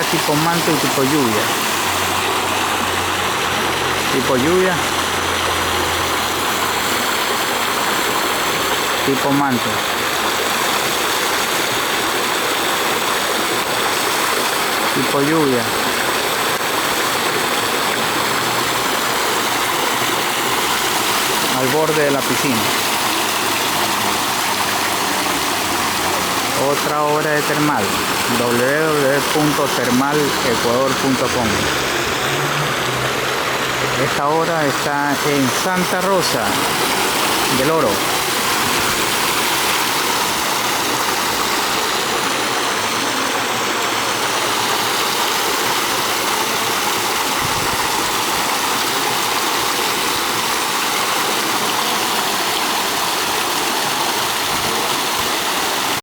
está tipo manto y tipo lluvia. Tipo lluvia. Tipo manto. Tipo lluvia. Al borde de la piscina. Otra obra de termal. www.termalecuador.com. Esta obra está en Santa Rosa del Oro.